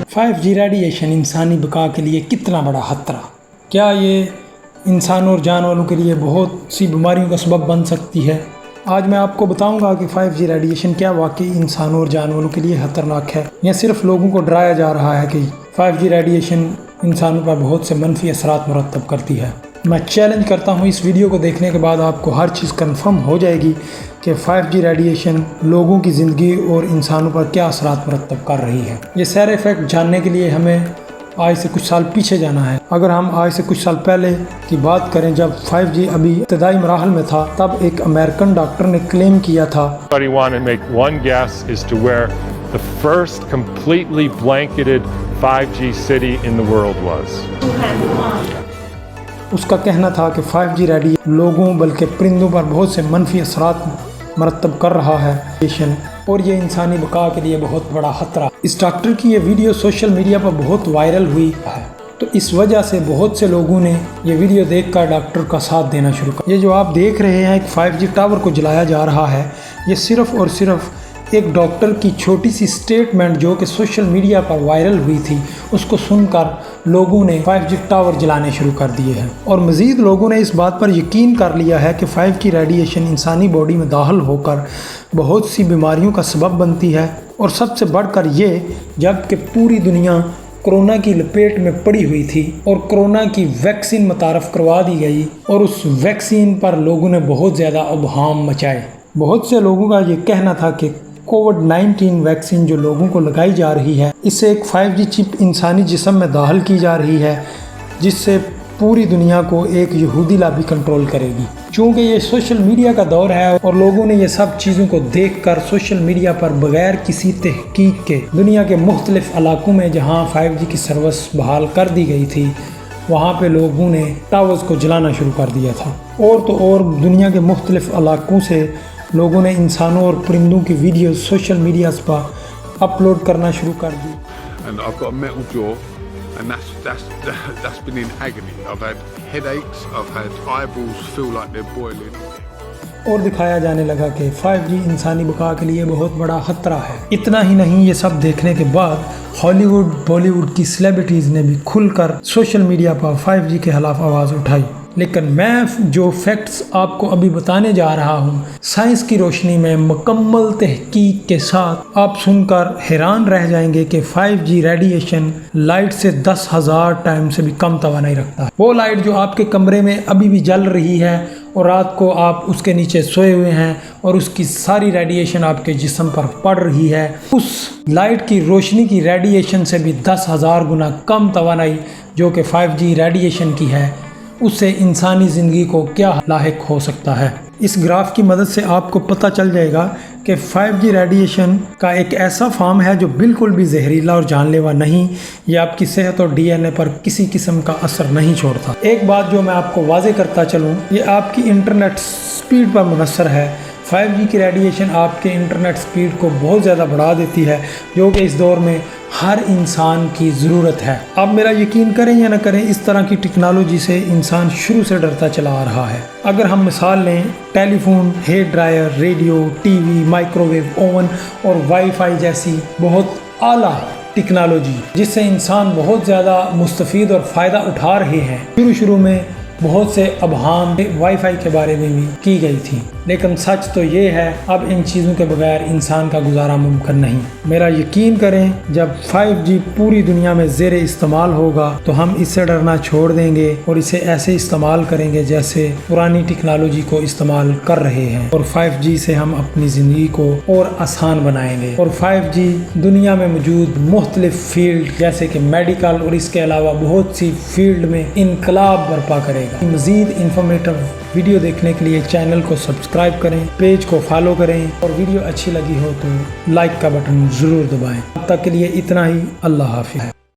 5G radiation انسانی بقا کے لیے کتنا بڑا خطرہ؟ کیا یہ انسانوں اور جانوروں کے لیے بہت سی بیماریوں کا سبب بن سکتی ہے؟ آج میں آپ کو بتاؤں گا کہ 5G ریڈیشن کیا واقعی انسانوں اور جانوروں کے لیے خطرناک ہے یا صرف لوگوں کو ڈرایا جا رہا ہے کہ 5G ریڈیشن انسانوں پر بہت سے منفی اثرات مرتب کرتی ہے۔ میں چیلنج کرتا ہوں اس ویڈیو کو دیکھنے کے بعد آپ کو ہر چیز کنفرم ہو جائے گی کہ 5G ریڈیشن لوگوں کی زندگی اور انسانوں پر کیا اثرات مرتب کر رہی ہے۔ یہ سارے فیکٹ جاننے کے لیے ہمیں آج سے کچھ سال پیچھے جانا ہے۔ اگر ہم آج سے کچھ سال پہلے کی بات کریں جب 5G ابھی ابتدائی مراحل میں تھا، تب ایک امریکن ڈاکٹر نے کلیم کیا تھا the first completely blanketed 5G city in the world was. اس کا کہنا تھا کہ 5G ریڈیشن لوگوں بلکہ پرندوں پر بہت سے منفی اثرات مرتب کر رہا ہے اور یہ انسانی بقا کے لیے بہت بڑا خطرہ۔ اس ڈاکٹر کی یہ ویڈیو سوشل میڈیا پر بہت وائرل ہوئی ہے، تو اس وجہ سے بہت سے لوگوں نے یہ ویڈیو دیکھ کر ڈاکٹر کا ساتھ دینا شروع کیا۔ یہ جو آپ دیکھ رہے ہیں کہ 5G ٹاور کو جلایا جا رہا ہے، یہ صرف اور صرف ایک ڈاکٹر کی چھوٹی سی سٹیٹمنٹ جو کہ سوشل میڈیا پر وائرل ہوئی تھی، اس کو سن کر لوگوں نے 5G ٹاور جلانے شروع کر دیے ہیں، اور مزید لوگوں نے اس بات پر یقین کر لیا ہے کہ 5G ریڈیشن انسانی باڈی میں داخل ہو کر بہت سی بیماریوں کا سبب بنتی ہے، اور سب سے بڑھ کر یہ جب کہ پوری دنیا کرونا کی لپیٹ میں پڑی ہوئی تھی اور کرونا کی ویکسین متعارف کروا دی گئی، اور اس ویکسین پر لوگوں نے بہت زیادہ ابہام مچائے۔ بہت سے لوگوں کا یہ کہنا تھا کہ کووڈ-19 ویکسین جو لوگوں کو لگائی جا رہی ہے، اس سے ایک 5G چپ انسانی جسم میں داخل کی جا رہی ہے، جس سے پوری دنیا کو ایک یہودی لابی کنٹرول کرے گی۔ چونکہ یہ سوشل میڈیا کا دور ہے اور لوگوں نے یہ سب چیزوں کو دیکھ کر سوشل میڈیا پر بغیر کسی تحقیق کے دنیا کے مختلف علاقوں میں جہاں 5G کی سروس بحال کر دی گئی تھی، وہاں پہ لوگوں نے ٹاورز کو جلانا شروع کر دیا تھا، اور تو اور دنیا کے مختلف علاقوں سے لوگوں نے انسانوں اور پرندوں کی ویڈیوز سوشل میڈیاز پر اپلوڈ کرنا شروع کر دی۔ And I've got a metal jaw, and that's been in agony. I've had headaches, I've had eyeballs feel like they're boiling. اور دکھایا جانے لگا کہ 5G انسانی بقا کے لیے بہت بڑا خطرہ ہے۔ اتنا ہی نہیں، یہ سب دیکھنے کے بعد ہالی ووڈ بالی ووڈ کی سیلیبریٹیز نے بھی کھل کر سوشل میڈیا پر 5G کے خلاف آواز اٹھائی۔ لیکن میں جو فیکٹس آپ کو ابھی بتانے جا رہا ہوں، سائنس کی روشنی میں مکمل تحقیق کے ساتھ آپ سن کر حیران رہ جائیں گے کہ 5G ریڈیشن لائٹ سے 10,000 ٹائم سے بھی کم توانائی رکھتا ہے۔ وہ لائٹ جو آپ کے کمرے میں ابھی بھی جل رہی ہے اور رات کو آپ اس کے نیچے سوئے ہوئے ہیں اور اس کی ساری ریڈیشن آپ کے جسم پر پڑ رہی ہے، اس لائٹ کی روشنی کی ریڈیشن سے بھی 10,000 گنا کم توانائی جو کہ 5G ریڈیشن کی ہے، اس سے انسانی زندگی کو کیا لاحق ہو سکتا ہے۔ اس گراف کی مدد سے آپ کو پتہ چل جائے گا کہ 5G ریڈیشن کا ایک ایسا فارم ہے جو بالکل بھی زہریلا اور جان لیوا نہیں، یہ آپ کی صحت اور DNA پر کسی قسم کا اثر نہیں چھوڑتا۔ ایک بات جو میں آپ کو واضح کرتا چلوں، یہ آپ کی انٹرنیٹ سپیڈ پر منحصر ہے۔ 5G کی ریڈیشن آپ کے انٹرنیٹ سپیڈ کو بہت زیادہ بڑھا دیتی ہے، جو کہ اس دور میں ہر انسان کی ضرورت ہے۔ آپ میرا یقین کریں یا نہ کریں، اس طرح کی ٹیکنالوجی سے انسان شروع سے ڈرتا چلا آ رہا ہے۔ اگر ہم مثال لیں، telephone, hair dryer, radio, TV, microwave, oven اور وائی فائی جیسی بہت اعلیٰ ٹیکنالوجی جس سے انسان بہت زیادہ مستفید اور فائدہ اٹھا رہے ہیں، شروع میں بہت سے ابہام وائی فائی کے بارے میں بھی کی گئی تھی، لیکن سچ تو یہ ہے اب ان چیزوں کے بغیر انسان کا گزارا ممکن نہیں۔ میرا یقین کریں، جب 5G پوری دنیا میں زیر استعمال ہوگا تو ہم اس سے ڈرنا چھوڑ دیں گے اور اسے ایسے استعمال کریں گے جیسے پرانی ٹیکنالوجی کو استعمال کر رہے ہیں، اور 5G سے ہم اپنی زندگی کو اور آسان بنائیں گے۔ اور 5G دنیا میں موجود مختلف فیلڈ جیسے کہ میڈیکل اور اس کے علاوہ بہت سی فیلڈ میں انقلاب برپا کرے گا۔ مزید انفارمیٹو ویڈیو دیکھنے کے لیے چینل کو سبسکرائب کریں، پیج کو فالو کریں، اور ویڈیو اچھی لگی ہو تو لائک کا بٹن ضرور دبائیں۔ اب تک کے لیے اتنا ہی، اللہ حافظ۔